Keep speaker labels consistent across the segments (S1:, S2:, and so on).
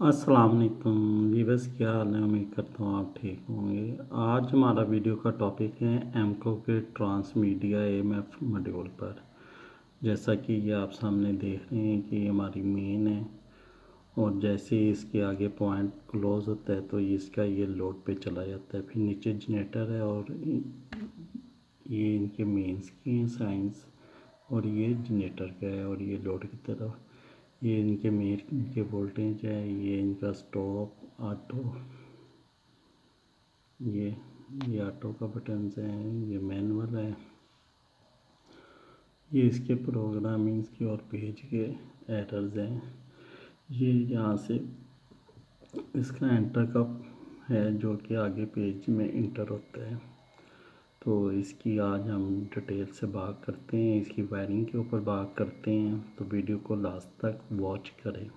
S1: अस्सलाम वालेकुम वीवर्स, क्या हाल है। उम्मीद करता हूँ आप ठीक होंगे। आज हमारा वीडियो का टॉपिक है एमको के ट्रांसमीडिया एएमएफ मॉड्यूल पर। जैसा कि ये आप सामने देख रहे हैं कि ये हमारी मेन है, और जैसे ही इसके आगे पॉइंट क्लोज होता है तो इसका ये लोड पे चला जाता है। फिर नीचे जनरेटर है और ये इनके मेंस की हैं साइंस, और ये जनरेटर का है, और ये लोड की तरफ ये इनके मेन के वोल्टेज है। ये इनका स्टॉप ऑटो, ये ये ऑटो का बटन है, ये मैनुअल है, ये इसके प्रोग्रामिंग्स की और पेज के एरर्स हैं। ये यहाँ से इसका एंटर का है जो कि आगे पेज में इंटर होता है। तो इसकी आज हम डिटेल से बात करते हैं, इसकी वायरिंग के ऊपर बात करते हैं, तो वीडियो को लास्ट तक वॉच करें।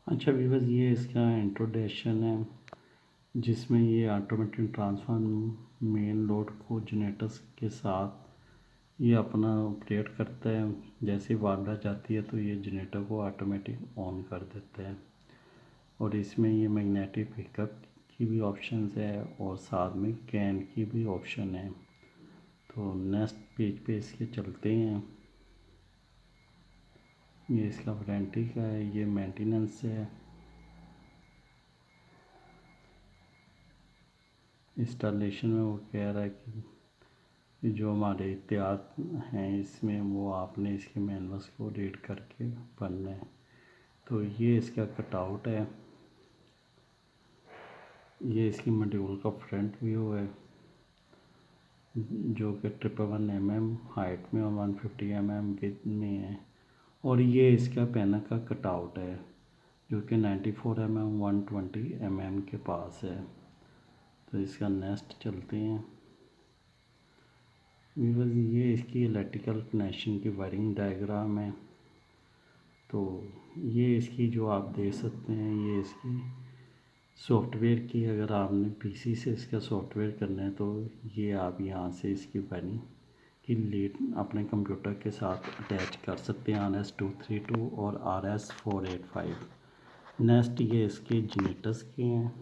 S1: अच्छा व्यूअर्स, ये इसका इंट्रोडक्शन है जिसमें ये ऑटोमेटिक ट्रांसफार्मर मेन लोड को जनरेटर्स के साथ ये अपना ऑपरेट करता है। जैसे वार्डा जाती है तो ये जनरेटर को ऑटोमेटिक ऑन कर देता है, और इसमें ये मैग्नेटिक पिकअप की भी ऑप्शंस है और साथ में कैन की भी ऑप्शन है। तो नेक्स्ट पेज पे इसके चलते हैं। ये इसका वारंटी का है, ये मेंटेनेंस है। इंस्टॉलेशन में वो कह रहा है कि जो हमारे इत्याद हैं इसमें वो आपने इसके मैनुअल्स को रीड करके पढ़ना है। तो ये इसका कटआउट है, ये इसकी मॉड्यूल का फ्रंट व्यू है जो कि 111 mm हाइट में और 150 mm विड्थ में है। और ये इसका पैनल का कटआउट है जो कि 94 mm 120 mm के पास है। तो इसका नेक्स्ट चलते हैं। व्यूअर्स, ये इसकी इलेक्ट्रिकल कनेक्शन की वायरिंग डायग्राम है। तो ये इसकी जो आप देख सकते हैं, ये इसकी सॉफ्टवेयर की, अगर आपने पीसी से इसका सॉफ्टवेयर करना है तो ये आप यहाँ से इसकी वायरिंग की लीड अपने कंप्यूटर के साथ अटैच कर सकते हैं, RS-232 और RS-485। नेक्स्ट ये इसके जनरेटर्स के हैं।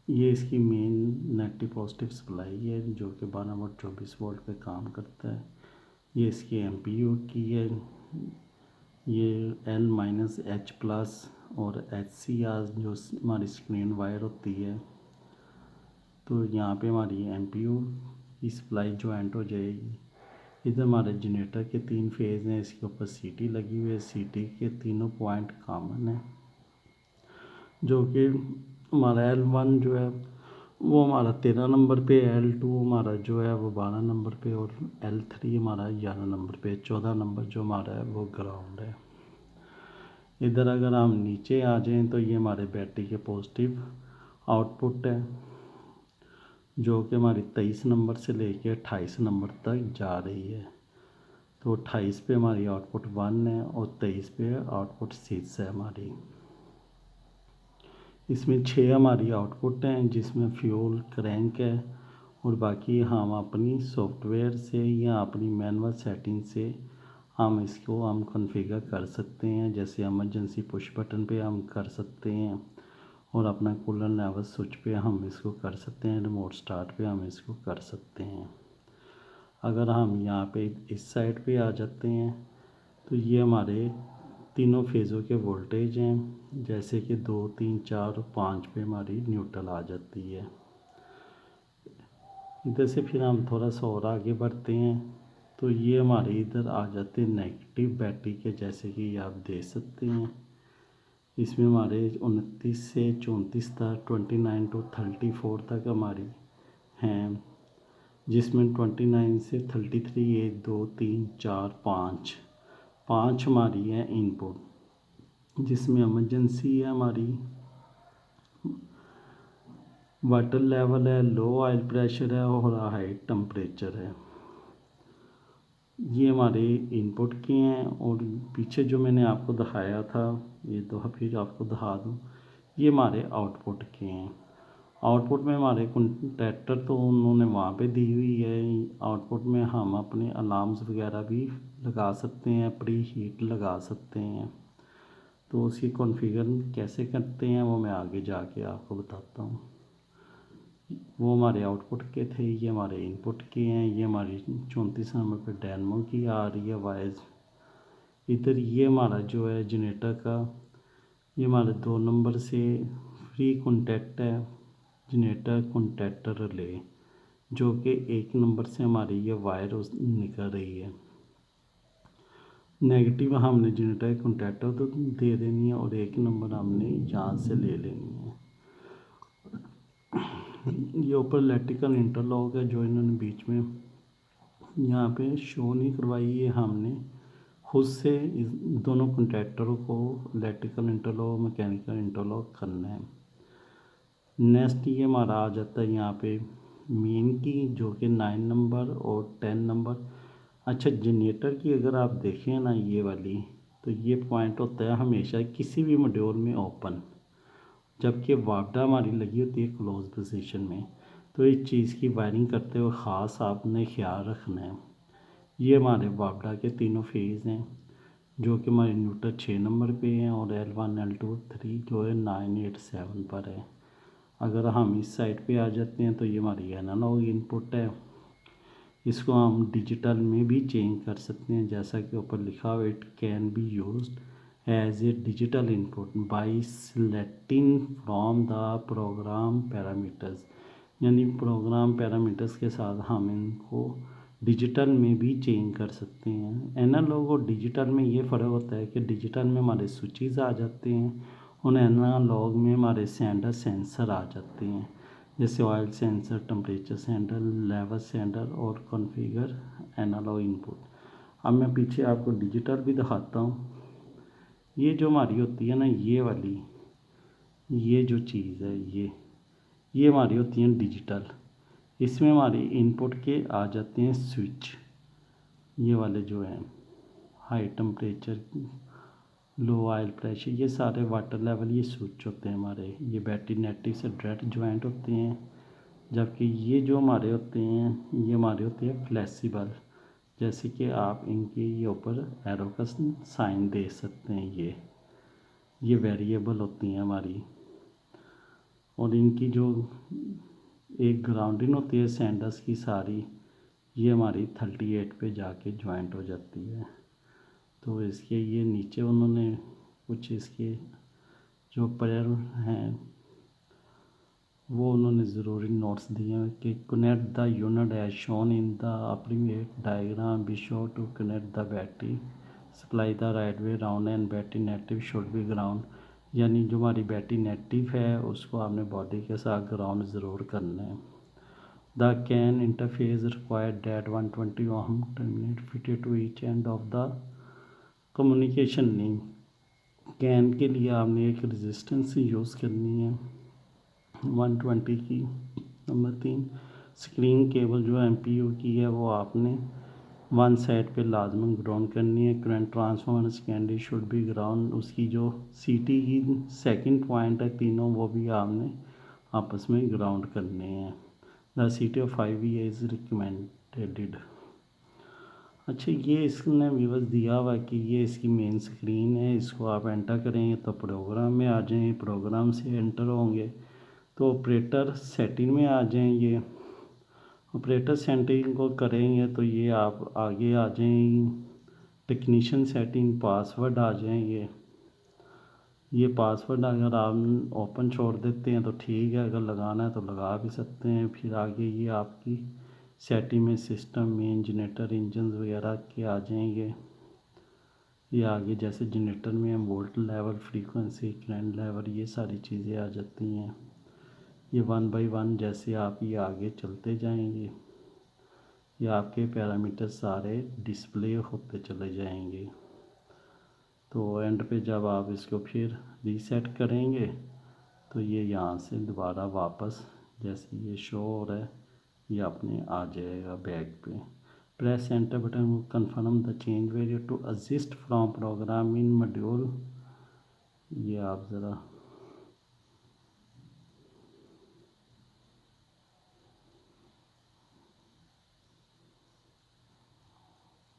S1: ये इसकी मेन नेगेटिव पॉजिटिव सप्लाई है जो कि 12 वोल्ट 24 वोल्ट पे काम करता है। ये इसकी एमपीयू की है, ये L-H+ और HCR जो हमारी स्क्रीन वायर होती है। तो यहाँ पे हमारी एमपीयू की सप्लाई ज्वाइंट हो जाएगी। इधर हमारे जनरेटर के 3 फेज़ हैं, इसके ऊपर सीटी लगी हुई है। सीटी के तीनों पॉइंट कॉमन है, जो कि हमारा L1 जो है वो हमारा 13 नंबर पे, L2 हमारा जो है वो 12 नंबर पे, और L3 हमारा 11 नंबर पे। 14 नंबर जो हमारा है वो ग्राउंड है। इधर अगर हम नीचे आ जाएं तो ये हमारे बैटरी के पॉजिटिव आउटपुट है जो कि हमारी 23 नंबर से लेके 28 नंबर तक जा रही है। तो 28 पे हमारी आउटपुट 1 है और 23 पे आउटपुट 6 है हमारी। इसमें 6 हमारी आउटपुट हैं जिसमें फ्यूल क्रैंक है, और बाकी हम अपनी सॉफ्टवेयर से या अपनी मैनुअल सेटिंग से हम इसको कॉन्फ़िगर कर सकते हैं। जैसे इमरजेंसी पुश बटन पे हम कर सकते हैं, और अपना कूलर लेवल स्विच पे हम इसको कर सकते हैं, रिमोट स्टार्ट पे हम इसको कर सकते हैं। अगर हम यहाँ पे इस साइड पे आ जाते हैं तो ये हमारे तीनों फेज़ों के वोल्टेज हैं, जैसे कि 2, 3, 4 और 5 पे हमारी न्यूट्रल आ जाती है। इधर से फिर हम थोड़ा सा और आगे बढ़ते हैं तो ये हमारे इधर आ जाते हैं नेगेटिव बैटरी के, जैसे कि आप देख सकते हैं। इसमें हमारे 29 से 34 तक, 29 to 34 तक हमारी हैं, जिसमें 29 से 33 1 2 3 4 5 हमारी है इनपुट, जिसमें इमरजेंसी है हमारी, वाटर लेवल है, लो ऑयल प्रेशर है और हाई टेम्परेचर है। ये हमारे इनपुट के हैं। और पीछे जो मैंने आपको दिखाया था, ये दो फिर आपको दिखा दूँ, ये हमारे आउटपुट के हैं। आउटपुट में हमारे कंटेक्टर तो उन्होंने वहाँ पे दी हुई है। आउटपुट में हम अपने अलार्म्स वगैरह भी लगा सकते हैं, प्री हीट लगा सकते हैं। तो उसकी कॉन्फ़िगर कैसे करते हैं वो मैं आगे जाके आपको बताता हूँ। वो हमारे आउटपुट के थे, ये हमारे इनपुट के हैं। ये हमारी 34 नंबर पे डेमो की आ रही है वॉइस। इधर ये हमारा जो है जनरेटर का, ये हमारे 2 नंबर से फ्री कॉन्टैक्ट है, जनरेटर कॉन्टैक्टर रिले, जो कि 1 नंबर से हमारी ये वायर निकल रही है। नेगेटिव हमने जनरेटर कॉन्टैक्टर तो दे देनी है और 1 नंबर हमने यहाँ से ले लेनी है। ये ऊपर इलेक्ट्रिकल इंटरलॉक है जो इन्होंने बीच में यहाँ पे शो नहीं करवाई है। हमने खुद से इस दोनों कॉन्टैक्टरों को इलेक्ट्रिकल इंटरलॉक मैकेनिकल इंटरलॉक करना है। नेक्स्ट ये हमारा आ जाता है यहाँ पे मेन की, जो कि 9 नंबर और 10 नंबर। अच्छा, जनरेटर की अगर आप देखें ना ये वाली, तो ये पॉइंट होता है हमेशा किसी भी मॉड्यूल में ओपन, जबकि वापडा हमारी लगी होती है क्लोज पोजीशन में। तो इस चीज़ की वायरिंग करते हुए ख़ास आपने ख्याल रखना है। ये हमारे वापडा के तीनों फेज़ हैं, जो कि हमारे न्यूट्रल 6 नंबर पे हैं और L1 L2 3 जो है 987 पर है। अगर हम इस साइड पे आ जाते हैं तो ये हमारी एनालॉग इनपुट है। इसको हम डिजिटल में भी चेंज कर सकते हैं, जैसा कि ऊपर लिखा हुआ it can be used as a digital input by selecting from the program parameters. यानी प्रोग्राम पैरामीटर्स के साथ हम इनको डिजिटल में भी चेंज कर सकते हैं। एनालॉग और डिजिटल में ये फ़र्क होता है कि डिजिटल में हमारे स्विचेस आ जाते हैं और एनालॉग में हमारे सेंसर आ जाते हैं, जैसे oil sensor, temperature sensor, level sensor और कॉन्फ़िगर एनालॉग इनपुट। अब मैं पीछे आपको डिजिटल भी दिखाता हूँ। ये जो हमारी होती है ना ये वाली, ये जो चीज़ है ये हमारी होती है डिजिटल। इसमें हमारे इनपुट के आ जाते हैं स्विच, ये वाले जो हैं हाई टेम्परेचर, लो ऑयल प्रेशर, ये सारे वाटर लेवल ये स्विच होते हैं हमारे। ये बैटरी नेगेटिव से डायरेक्ट ज्वाइंट होते हैं, जबकि ये जो हमारे होते हैं ये हमारे होते हैं फ्लेक्सिबल। जैसे कि आप इनके ये ऊपर एरो का साइन दे सकते हैं, ये वेरिएबल होती हैं हमारी। और इनकी जो एक ग्राउंडिंग होती है सेंडर्स की सारी, ये हमारी 38 पे जाके ज्वाइंट हो जाती है। तो इसके ये नीचे उन्होंने कुछ इसके जो पैर हैं वो उन्होंने ज़रूरी नोट्स दिए हैं कि connect the unit as shown in the appropriate diagram, be sure to connect the battery supply the right way round and battery negative should be ground. यानी जो हमारी बैटरी नेगेटिव है उसको आपने बॉडी के साथ ग्राउंड ज़रूर करना है। The CAN interface required that 120 ohm terminate fitted to each end of the communication link. CAN के लिए आपने एक रेजिस्टेंस यूज़ करनी है 120 की। नंबर 3, स्क्रीन केबल जो MPU की है वो आपने वन साइड पे लाजमन ग्राउंड करनी है। Current transformer secondary should be ground. उसकी जो CT की सेकंड पॉइंट है तीनों वो भी आपने आपस में ग्राउंड करने हैं। The CT of 5V is recommended. अच्छा, ये इसने व्यूअर्स दिया हुआ कि ये इसकी मेन स्क्रीन है, इसको आप एंटर करेंगे तो प्रोग्राम में आ जाएंगे, प्रोग्राम से एंटर होंगे तो ऑपरेटर सेटिंग में आ जाएंगे। ऑपरेटर सेटिंग को करेंगे तो ये आप आगे आ जाएंगे, टेक्नीशियन सेटिंग, पासवर्ड आ जाएंगे। ये पासवर्ड अगर आप ओपन छोड़ देते हैं तो ठीक है, अगर लगाना है तो लगा भी सकते हैं। फिर आगे ये आपकी सेटिंग में सिस्टम मेन जनरेटर इंजन वगैरह के आ जाएंगे। ये आगे जैसे जनरेटर में volt level, frequency, current level, ये सारी चीज़ें आ जाती हैं। ये 1 बाय 1 जैसे आप ये आगे चलते जाएंगे ये आपके पैरामीटर सारे डिस्प्ले होते चले जाएंगे। तो एंड पे जब आप इसको फिर रीसेट करेंगे तो ये यहाँ से दोबारा वापस जैसे ये शो हो रहा है ये अपने आ जाएगा बैक पे। Press enter button confirm the change variable to assist from program in module. ये आप ज़रा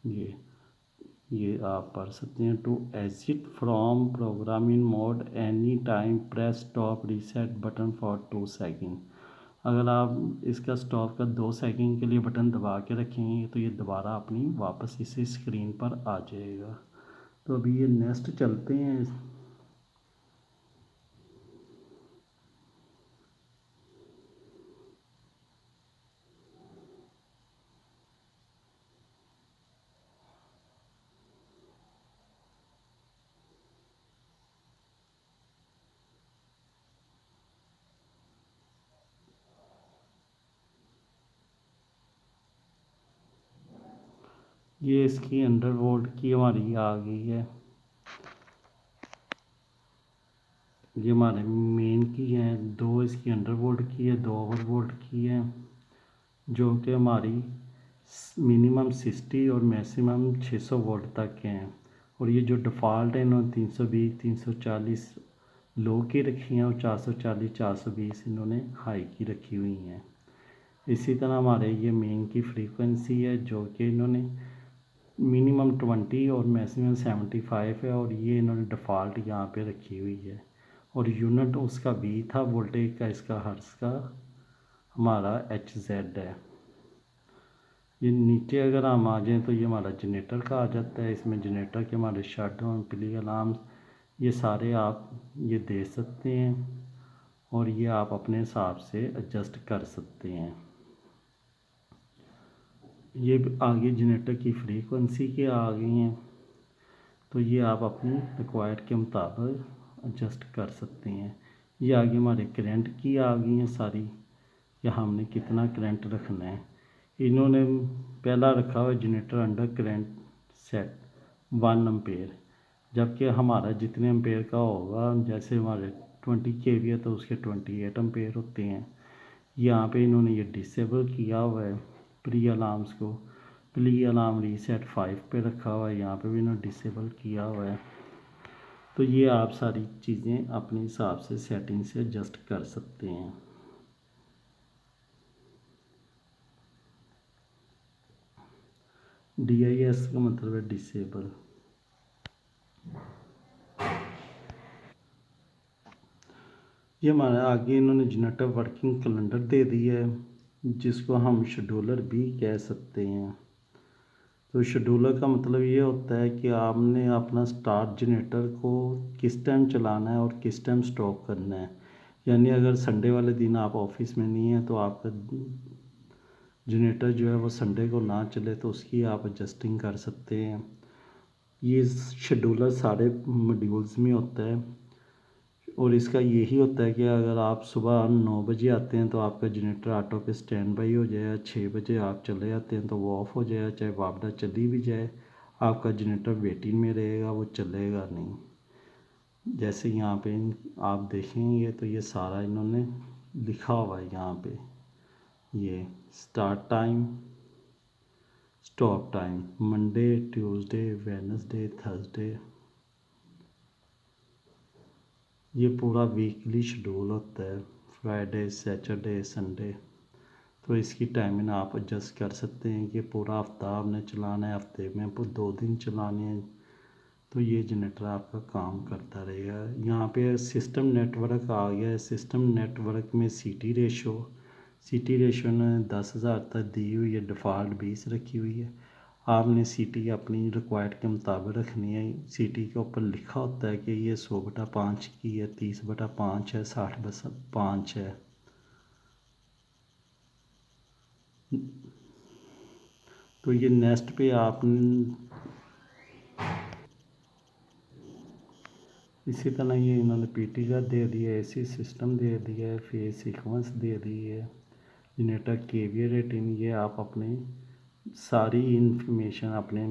S1: ये आप पढ़ सकते हैं। To exit from programming mode any time press stop reset button for 2 second. अगर आप इसका स्टॉप का 2 सेकेंड के लिए बटन दबा के रखेंगे तो ये दोबारा अपनी वापस इसी स्क्रीन पर आ जाएगा। तो अभी ये नेक्स्ट चलते हैं। ये इसकी अंडरवर्ल्ड की हमारी आ गई है। ये हमारे मेन की है, 2 इसकी अंडरवर्ल्ड की है, 2 ओवरवर्ल्ड की है, जो कि हमारी मिनिमम 60 और मैक्सिमम 600 वोल्ट तक के हैं। और ये जो डिफ़ॉल्ट है इन्होंने 320 340 लो की रखी हैं और 440 420 इन्होंने हाई की रखी हुई हैं। इसी तरह हमारे ये मेन की फ्रीक्वेंसी है जो कि इन्होंने मिनिमम 20 और मैक्सिमम 75 है, और ये इन्होंने डिफ़ॉल्ट यहाँ पे रखी हुई है। और यूनिट उसका भी था वोल्टेज का, इसका हर्ट्ज़ का हमारा HZ है। ये नीचे अगर हम आ जाएँ तो ये हमारा जनरेटर का आ जाता है। इसमें जनरेटर के हमारे शट डाउन, प्ले अलार्म, ये सारे आप ये दे सकते हैं और ये आप अपने हिसाब से एडजस्ट कर सकते हैं। ये आगे जनरेटर की फ्रीक्वेंसी के आ गई हैं, तो ये आप अपनी रिक्वायर्ड के मुताबिक एडजस्ट कर सकते हैं। ये आगे हमारे करंट की आ गई हैं सारी, या हमने कितना करंट रखना है। इन्होंने पहला रखा हुआ generator under current set 1 ampere, जबकि हमारा जितने एम्पेयर का होगा, जैसे हमारे 20 kV है तो उसके 28 एम्पेयर होते हैं। यहाँ पे इन्होंने ये डिसेबल किया हुआ है प्री अलार्म्स को। प्री अलार्म रीसेट 5 पे रखा हुआ है, यहाँ पे भी इन्होंने डिसेबल किया हुआ है। तो ये आप सारी चीज़ें अपने हिसाब से सेटिंग से एडजस्ट कर सकते हैं। DIS का मतलब है डिसेबल। ये हमारा आगे इन्होंने जनरेटर वर्किंग कैलेंडर दे दिया है, जिसको हम शेड्यूलर भी कह सकते हैं। तो शेड्यूलर का मतलब ये होता है कि आपने अपना स्टार्ट जनरेटर को किस टाइम चलाना है और किस टाइम स्टॉप करना है। यानी अगर संडे वाले दिन आप ऑफिस में नहीं हैं तो आपका जनरेटर जो है वो संडे को ना चले, तो उसकी आप एडजस्टिंग कर सकते हैं। ये शेड्यूलर सारे मॉड्यूल्स में होता है, और इसका यही होता है कि अगर आप सुबह 9 बजे आते हैं तो आपका जनरेटर ऑटो पे स्टैंड बाई हो जाएगा। 6 बजे आप चले जाते हैं तो वो ऑफ़ हो जाएगा, चाहे वापडा चली भी जाए आपका जनरेटर वेटिंग में रहेगा, वो चलेगा नहीं। जैसे यहाँ पे आप देखेंगे तो ये सारा इन्होंने लिखा हुआ है यहाँ पे, ये start time, stop time, Monday Tuesday Wednesday Thursday, ये पूरा वीकली शेड्यूल होता है, फ्राइडे सैटरडे संडे। तो इसकी टाइमिंग आप एडजस्ट कर सकते हैं कि पूरा हफ्ता आपने चलाना है, हफ्ते में 2 दिन चलाने हैं, तो ये जनरेटर आपका काम करता रहेगा। यहाँ पे सिस्टम नेटवर्क आ गया है। सिस्टम नेटवर्क में सीटी रेशो ने 10,000 तक दी हुई है, डिफ़ॉल्ट 20 रखी हुई है। आपने सीटी अपनी रिक्वायर्ड के मुताबिक रखनी है। सीटी के ऊपर लिखा होता है कि ये 100/5 की है, 30/5 है, 60/5 है। तो ये नेक्स्ट पे आप इसी तरह ये इन्होंने पीटी का दे दिया है, एसी सिस्टम दे दिया है, फेज सीक्वेंस दे दी है, जनरेटर केवीए रेटिंग। ये आप अपने सारी इंफॉर्मेशन अपने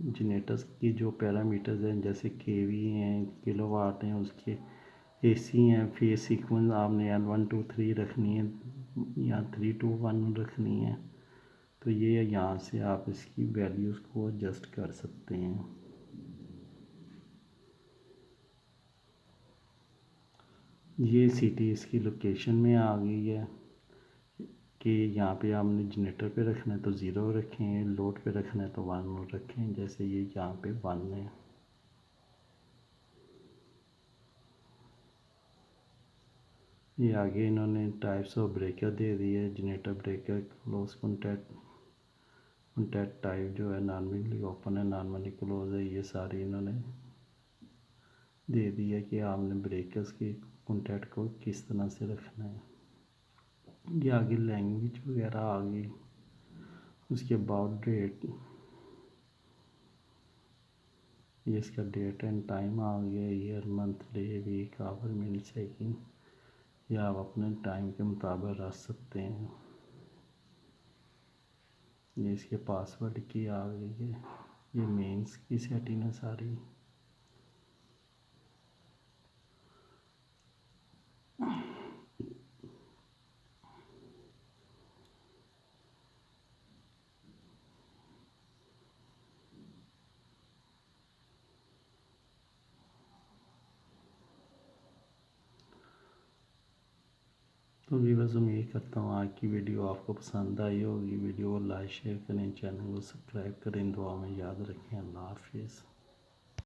S1: जनरेटर्स की जो पैरामीटर्स हैं, जैसे केवी हैं, किलोवाट हैं, उसके एसी हैं, फेज सीक्वेंस आपने L1 2 3 रखनी है या 3 2 1 रखनी है। तो ये यहाँ से आप इसकी वैल्यूज़ को एडजस्ट कर सकते हैं। ये सिटी इसकी लोकेशन में आ गई है कि यहाँ पे आपने जनरेटर पे रखना है तो ज़ीरो रखें, लोड पे रखना है तो 1 रखें। जैसे ये यहाँ पे 1 है। ये आगे इन्होंने टाइप्स ऑफ ब्रेकर दे दिए है। Generator breaker close contact type जो है नॉर्मली ओपन है, नॉर्मली क्लोज है, ये सारी इन्होंने दे दिया कि आपने ब्रेकर्स के कॉन्टैक्ट को किस तरह से रखना है। ये आगे लैंग्वेज वगैरह आ गई। उसके बाद डेट, ये इसका डेट एंड टाइम आ गया, year month day week hour minute second. या आप अपने टाइम के मुताबिक रख सकते हैं। ये इसके पासवर्ड की आ गई है। ये मेंस की सेटिंग है सारी। तो व्यूअर्स, उम्मीद करता हूँ आज की वीडियो आपको पसंद आई होगी। वीडियो को लाइक शेयर करें, चैनल को सब्सक्राइब करें, दुआ में याद रखें। अल्लाह हाफिज़।